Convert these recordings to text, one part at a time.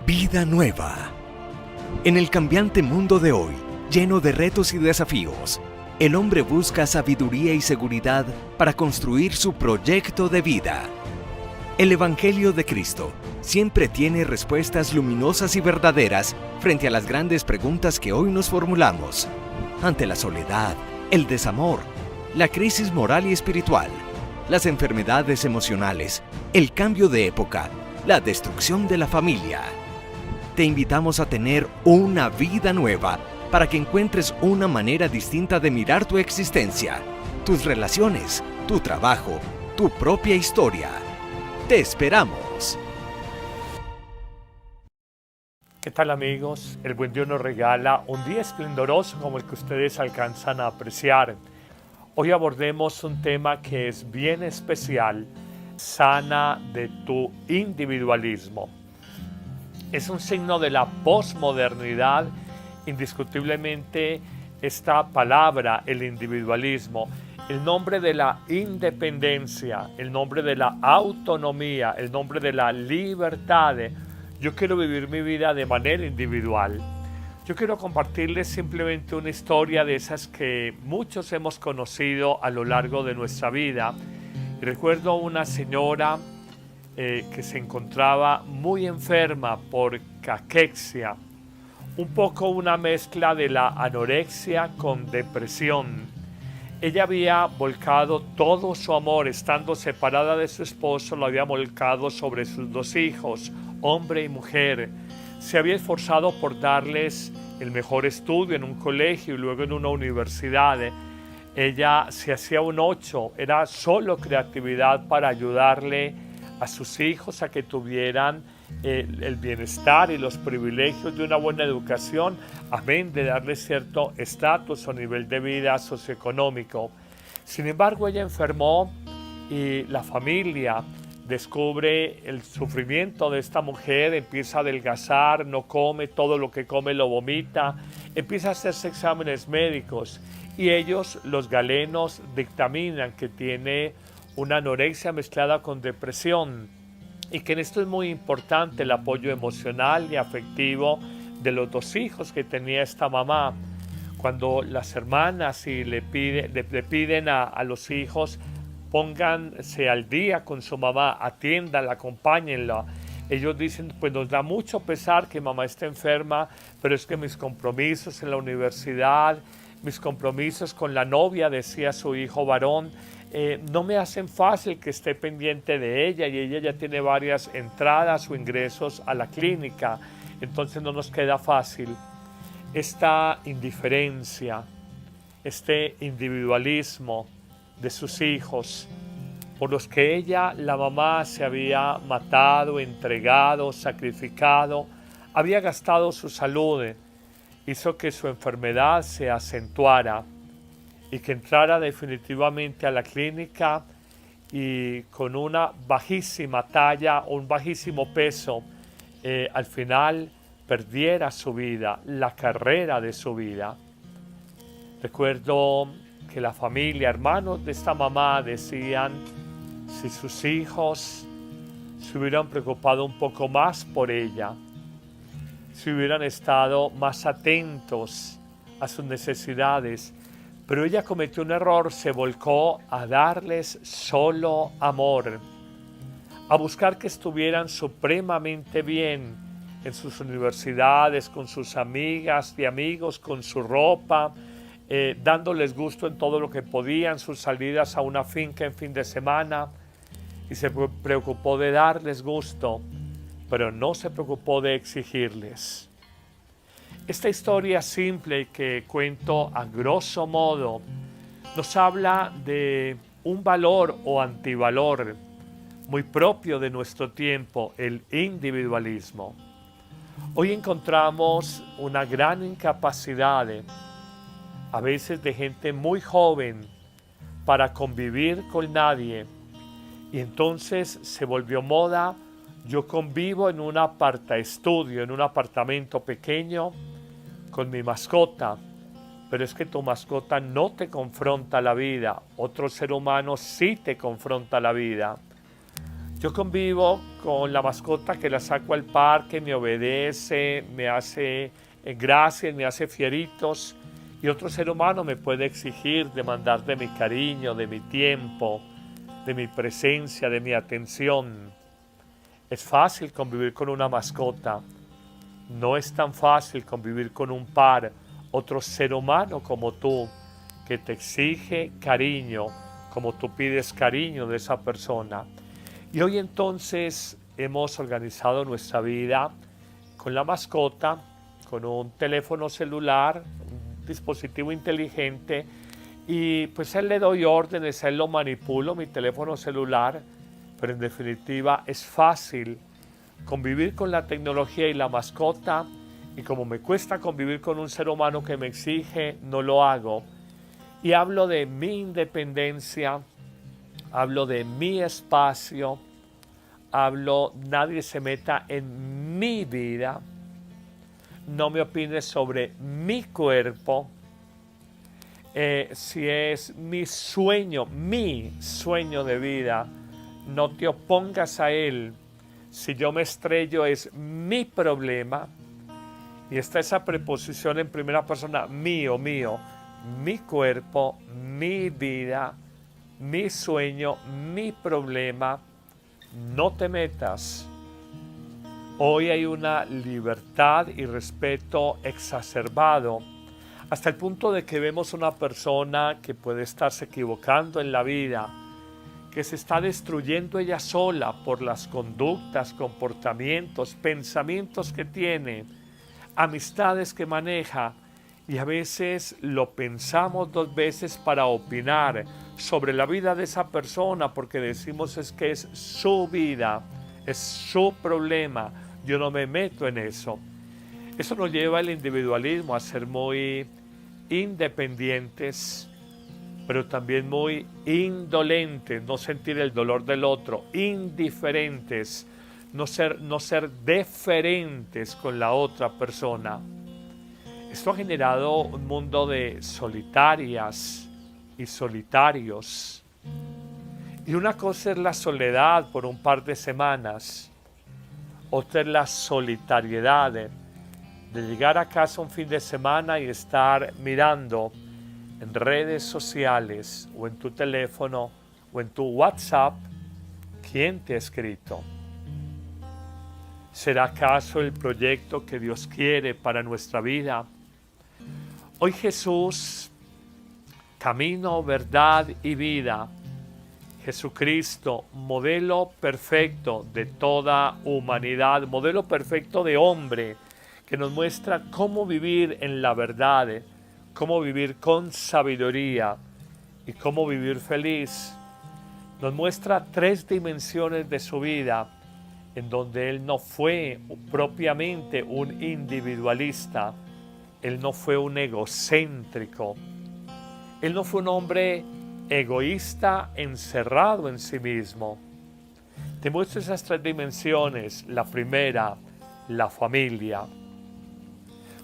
Vida nueva. En el cambiante mundo de hoy, lleno de retos y desafíos, el hombre busca sabiduría y seguridad para construir su proyecto de vida. El Evangelio de Cristo siempre tiene respuestas luminosas y verdaderas frente a las grandes preguntas que hoy nos formulamos. Ante la soledad, el desamor, la crisis moral y espiritual, las enfermedades emocionales, el cambio de época, la destrucción de la familia. Te invitamos a tener una vida nueva para que encuentres una manera distinta de mirar tu existencia, tus relaciones, tu trabajo, tu propia historia. ¡Te esperamos! ¿Qué tal, amigos? El buen Dios nos regala un día esplendoroso como el que ustedes alcanzan a apreciar. Hoy abordemos un tema que es bien especial: sana de tu individualismo. Es un signo de la posmodernidad, indiscutiblemente, esta palabra, el individualismo, el nombre de la independencia, el nombre de la autonomía, el nombre de la libertad. Yo quiero vivir mi vida de manera individual. Yo quiero compartirles simplemente una historia de esas que muchos hemos conocido a lo largo de nuestra vida. Y recuerdo una señora que se encontraba muy enferma por caquexia, un poco una mezcla de la anorexia con depresión. Ella había volcado todo su amor, estando separada de su esposo, lo había volcado sobre sus dos hijos, hombre y mujer. Se había esforzado por darles el mejor estudio en un colegio y luego en una universidad. Ella se hacía un 8, era solo creatividad para ayudarle a sus hijos a que tuvieran el bienestar y los privilegios de una buena educación, amén de darles cierto estatus o nivel de vida socioeconómico. Sin embargo, ella enfermó y la familia descubre el sufrimiento de esta mujer, empieza a adelgazar, no come, todo lo que come lo vomita, empieza a hacerse exámenes médicos y ellos, los galenos, dictaminan que tiene una anorexia mezclada con depresión, y que en esto es muy importante el apoyo emocional y afectivo de los dos hijos que tenía esta mamá. Cuando las hermanas le piden a los hijos, pónganse al día con su mamá, atiéndanla, acompáñenla. Ellos dicen, pues nos da mucho pesar que mamá esté enferma, pero es que mis compromisos en la universidad, mis compromisos con la novia, decía su hijo varón, no me hacen fácil que esté pendiente de ella, y ella ya tiene varias entradas o ingresos a la clínica, entonces no nos queda fácil. Esta indiferencia, este individualismo de sus hijos, por los que ella, la mamá, se había matado, entregado, sacrificado, había gastado su salud, hizo que su enfermedad se acentuara y que entrara definitivamente a la clínica y con una bajísima talla o un bajísimo peso, al final perdiera su vida, la carrera de su vida. Recuerdo que la familia, hermanos de esta mamá, decían, si sus hijos se hubieran preocupado un poco más por ella, si hubieran estado más atentos a sus necesidades. Pero ella cometió un error, se volcó a darles solo amor, a buscar que estuvieran supremamente bien en sus universidades, con sus amigas y amigos, con su ropa, dándoles gusto en todo lo que podían, sus salidas a una finca en fin de semana, y se preocupó de darles gusto, pero no se preocupó de exigirles. Esta historia simple que cuento a grosso modo nos habla de un valor o antivalor muy propio de nuestro tiempo, el individualismo. Hoy encontramos una gran incapacidad, a veces de gente muy joven, para convivir con nadie, y entonces se volvió moda: yo convivo en un apartaestudio, en un apartamento pequeño, con mi mascota, pero es que tu mascota no te confronta la vida, otro ser humano sí te confronta la vida. Yo convivo con la mascota que la saco al parque, me obedece, me hace gracias, me hace fieritos, y otro ser humano me puede exigir, demandar de mi cariño, de mi tiempo, de mi presencia, de mi atención. Es fácil convivir con una mascota. No es tan fácil convivir con un par, otro ser humano como tú, que te exige cariño, como tú pides cariño de esa persona. Y hoy entonces hemos organizado nuestra vida con la mascota, con un teléfono celular, un dispositivo inteligente, y pues a él le doy órdenes, a él lo manipulo, mi teléfono celular, pero en definitiva es fácil convivir con la tecnología y la mascota, y como me cuesta convivir con un ser humano que me exige, no lo hago. Y hablo de mi independencia, hablo de mi espacio, nadie se meta en mi vida, no me opines sobre mi cuerpo, si es mi sueño de vida, no te opongas a él. Si yo me estrello es mi problema. Y está esa preposición en primera persona, mío, mi cuerpo, mi vida, mi sueño, mi problema. No te metas. Hoy hay una libertad y respeto exacerbado, hasta el punto de que vemos una persona que puede estarse equivocando en la vida, que se está destruyendo ella sola por las conductas, comportamientos, pensamientos que tiene, amistades que maneja, y a veces lo pensamos dos veces para opinar sobre la vida de esa persona, porque decimos es que es su vida, es su problema, yo no me meto en eso. Eso nos lleva al individualismo, a ser muy independientes, pero también muy indolentes, no sentir el dolor del otro, indiferentes, no ser deferentes con la otra persona. Esto ha generado un mundo de solitarias y solitarios. Y una cosa es la soledad por un par de semanas, otra es la solitariedad de llegar a casa un fin de semana y estar mirando en redes sociales o en tu teléfono o en tu WhatsApp quién te ha escrito. ¿Será acaso el proyecto que Dios quiere para nuestra vida? Hoy Jesús, camino, verdad y vida, Jesucristo, modelo perfecto de toda humanidad, modelo perfecto de hombre, que nos muestra cómo vivir en la verdad, cómo vivir con sabiduría y cómo vivir feliz. Nos muestra 3 dimensiones de su vida, en donde Él no fue propiamente un individualista, Él no fue un egocéntrico, Él no fue un hombre egoísta encerrado en sí mismo. Te muestro esas 3 dimensiones. La primera, la familia.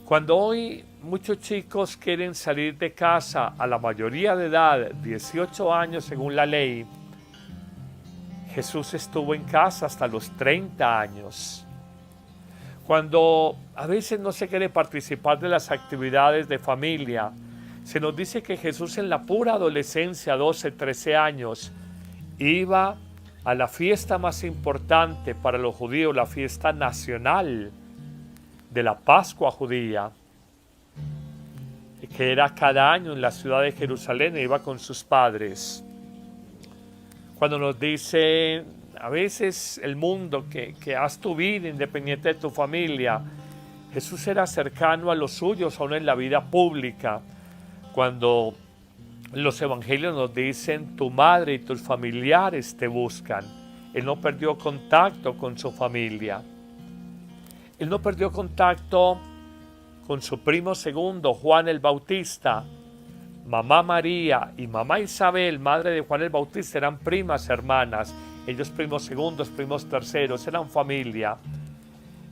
Cuando hoy muchos chicos quieren salir de casa a la mayoría de edad, 18 años según la ley, Jesús estuvo en casa hasta los 30 años. Cuando a veces no se quiere participar de las actividades de familia, se nos dice que Jesús en la pura adolescencia, 12, 13 años, iba a la fiesta más importante para los judíos, la fiesta nacional de la Pascua judía, que era cada año en la ciudad de Jerusalén, e iba con sus padres. Cuando nos dice a veces el mundo que haz tu vida independiente de tu familia, Jesús era cercano a los suyos, aún en la vida pública. Cuando los evangelios nos dicen tu madre y tus familiares te buscan, Él no perdió contacto con su familia. Él no perdió contacto con su primo segundo, Juan el Bautista. Mamá María y mamá Isabel, madre de Juan el Bautista, eran primas hermanas. Ellos primos segundos, primos terceros, eran familia.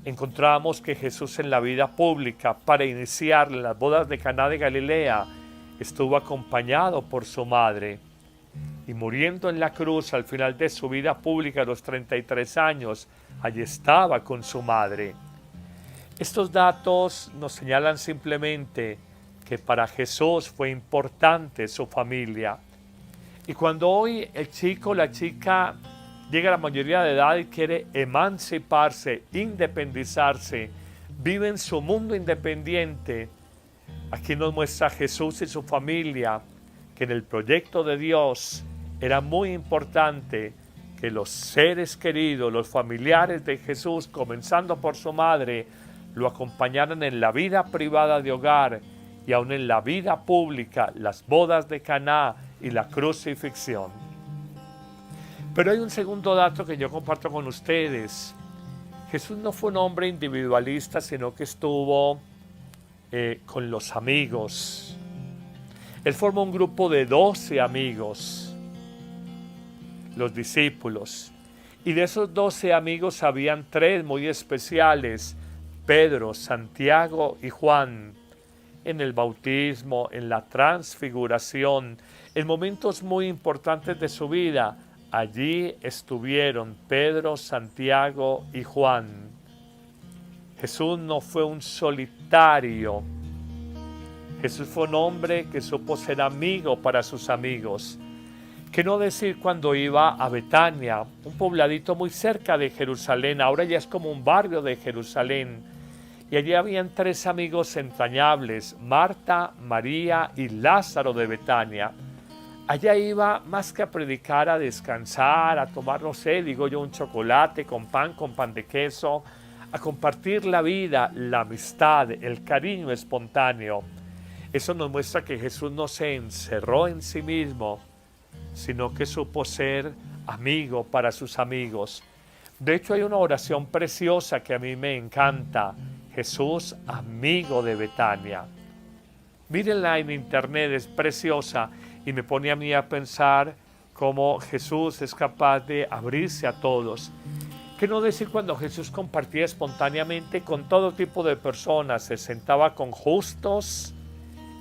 Encontramos que Jesús en la vida pública, para iniciar las bodas de Caná de Galilea, estuvo acompañado por su madre. y muriendo en la cruz al final de su vida pública a los 33 años, allí estaba con su madre. Estos datos nos señalan simplemente que para Jesús fue importante su familia. Y cuando hoy el chico o la chica llega a la mayoría de edad y quiere emanciparse, independizarse, vive en su mundo independiente, aquí nos muestra Jesús y su familia que en el proyecto de Dios era muy importante que los seres queridos, los familiares de Jesús, comenzando por su madre, lo acompañaran en la vida privada de hogar y aún en la vida pública, las bodas de Caná y la crucifixión. Pero hay un segundo dato que yo comparto con ustedes. Jesús no fue un hombre individualista, sino que estuvo con los amigos. Él formó un grupo de 12 amigos, los discípulos. Y de esos 12 amigos habían 3 muy especiales: Pedro, Santiago y Juan. En el bautismo, en la transfiguración, en momentos muy importantes de su vida, allí estuvieron Pedro, Santiago y Juan. Jesús no fue un solitario. Jesús fue un hombre que supo ser amigo para sus amigos. ¿Qué no decir cuando iba a Betania, un pobladito muy cerca de Jerusalén? Ahora ya es como un barrio de Jerusalén. Y allí habían 3 amigos entrañables: Marta, María y Lázaro de Betania. Allá iba más que a predicar, a descansar, a tomar, no sé, digo yo, un chocolate con pan de queso, a compartir la vida, la amistad, el cariño espontáneo. Eso nos muestra que Jesús no se encerró en sí mismo, sino que supo ser amigo para sus amigos. De hecho, hay una oración preciosa que a mí me encanta: Jesús, amigo de Betania. Mírenla en internet, es preciosa y me pone a mí a pensar cómo Jesús es capaz de abrirse a todos. ¿Qué no decir cuando Jesús compartía espontáneamente con todo tipo de personas? Se sentaba con justos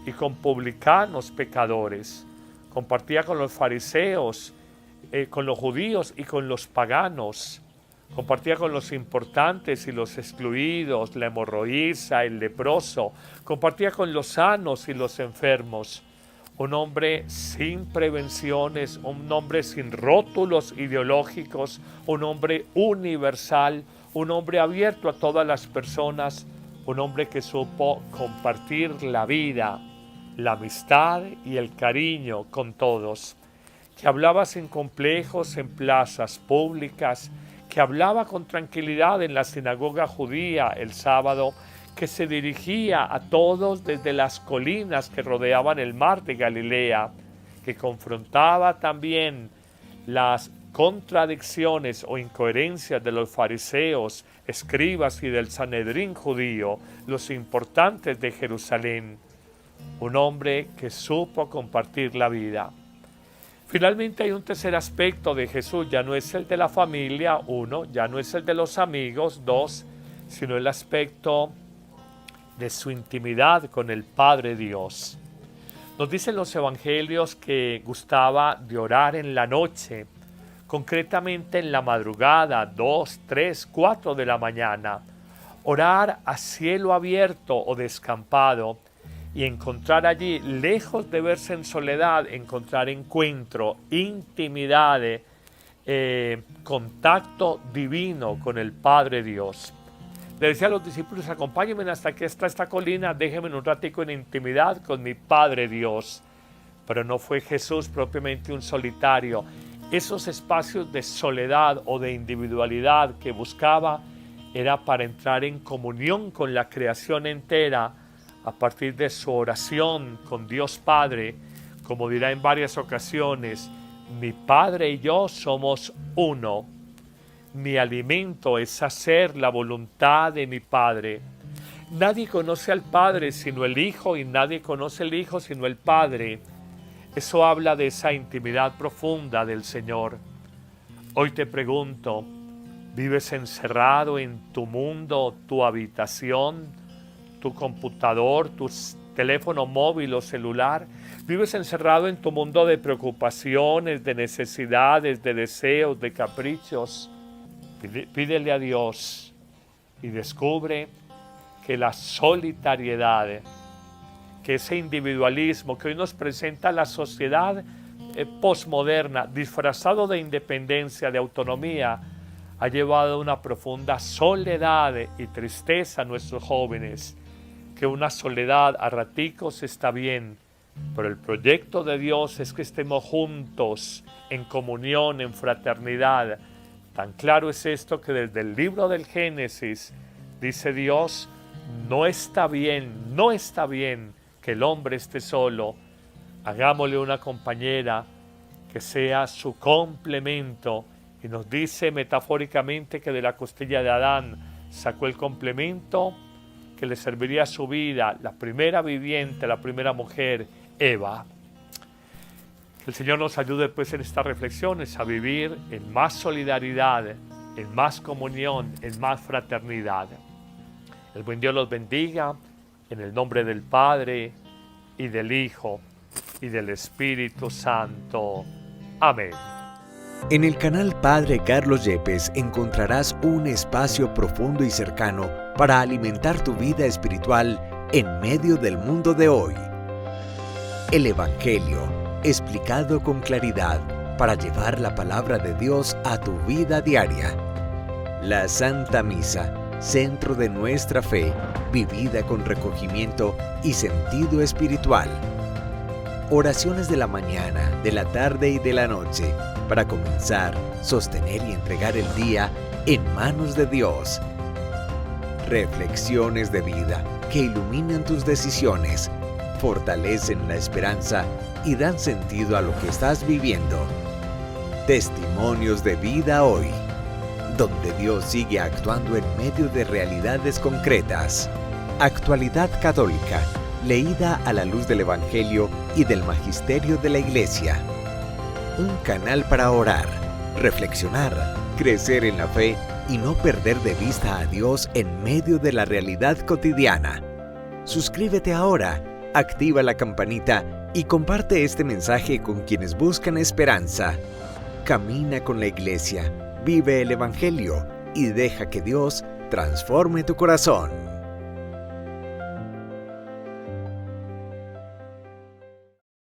y con publicanos pecadores. Compartía con los fariseos, con los judíos y con los paganos. Compartía con los importantes y los excluidos, la hemorroísa, el leproso. Compartía con los sanos y los enfermos. Un hombre sin prevenciones, un hombre sin rótulos ideológicos, un hombre universal, un hombre abierto a todas las personas, un hombre que supo compartir la vida, la amistad y el cariño con todos, que hablaba sin complejos en plazas públicas, que hablaba con tranquilidad en la sinagoga judía el sábado, que se dirigía a todos desde las colinas que rodeaban el mar de Galilea, que confrontaba también las contradicciones o incoherencias de los fariseos, escribas y del Sanedrín judío, los importantes de Jerusalén. Un hombre que supo compartir la vida. Finalmente hay un tercer aspecto de Jesús, ya no es el de la familia, 1, ya no es el de los amigos, 2, sino el aspecto de su intimidad con el Padre Dios. Nos dicen los evangelios que gustaba de orar en la noche, concretamente en la madrugada, 2, 3, 4 de la mañana, orar a cielo abierto o descampado y encontrar allí, lejos de verse en soledad, encontrar encuentro, intimidad, contacto divino con el Padre Dios. Le decía a los discípulos: acompáñenme hasta que está esta colina, déjenme un ratico en intimidad con mi Padre Dios. Pero no fue Jesús propiamente un solitario. Esos espacios de soledad o de individualidad que buscaba era para entrar en comunión con la creación entera a partir de su oración con Dios Padre. Como dirá en varias ocasiones: mi Padre y yo somos uno. Mi alimento es hacer la voluntad de mi Padre. Nadie conoce al Padre sino el Hijo, y nadie conoce al Hijo sino el Padre. Eso habla de esa intimidad profunda del Señor. Hoy te pregunto: ¿vives encerrado en tu mundo, tu habitación, tu computador, tu teléfono móvil o celular. Vives encerrado en tu mundo de preocupaciones, de necesidades, de deseos, de caprichos. Pídele a Dios y descubre que la solitariedad, que ese individualismo que hoy nos presenta la sociedad posmoderna, disfrazado de independencia, de autonomía, ha llevado a una profunda soledad y tristeza a nuestros jóvenes. Que una soledad a raticos está bien, pero el proyecto de Dios es que estemos juntos, en comunión, en fraternidad. Tan claro es esto que desde el libro del Génesis dice Dios, no está bien que el hombre esté solo. Hagámosle una compañera que sea su complemento. Y nos dice metafóricamente que de la costilla de Adán sacó el complemento que le serviría a su vida, la primera viviente, la primera mujer, Eva. Que el Señor nos ayude pues en estas reflexiones a vivir en más solidaridad, en más comunión, en más fraternidad. El buen Dios los bendiga en el nombre del Padre y del Hijo y del Espíritu Santo. Amén. En el canal Padre Carlos Yepes encontrarás un espacio profundo y cercano para alimentar tu vida espiritual en medio del mundo de hoy. El Evangelio, explicado con claridad para llevar la palabra de Dios a tu vida diaria. La Santa Misa, centro de nuestra fe, vivida con recogimiento y sentido espiritual. Oraciones de la mañana, de la tarde y de la noche, para comenzar, sostener y entregar el día en manos de Dios. Reflexiones de vida que iluminan tus decisiones, fortalecen la esperanza y dan sentido a lo que estás viviendo. Testimonios de vida hoy, donde Dios sigue actuando en medio de realidades concretas. Actualidad católica, leída a la luz del Evangelio y del Magisterio de la Iglesia. Un canal para orar, reflexionar, crecer en la fe y no perder de vista a Dios en medio de la realidad cotidiana. Suscríbete ahora, activa la campanita y comparte este mensaje con quienes buscan esperanza. Camina con la Iglesia, vive el Evangelio y deja que Dios transforme tu corazón.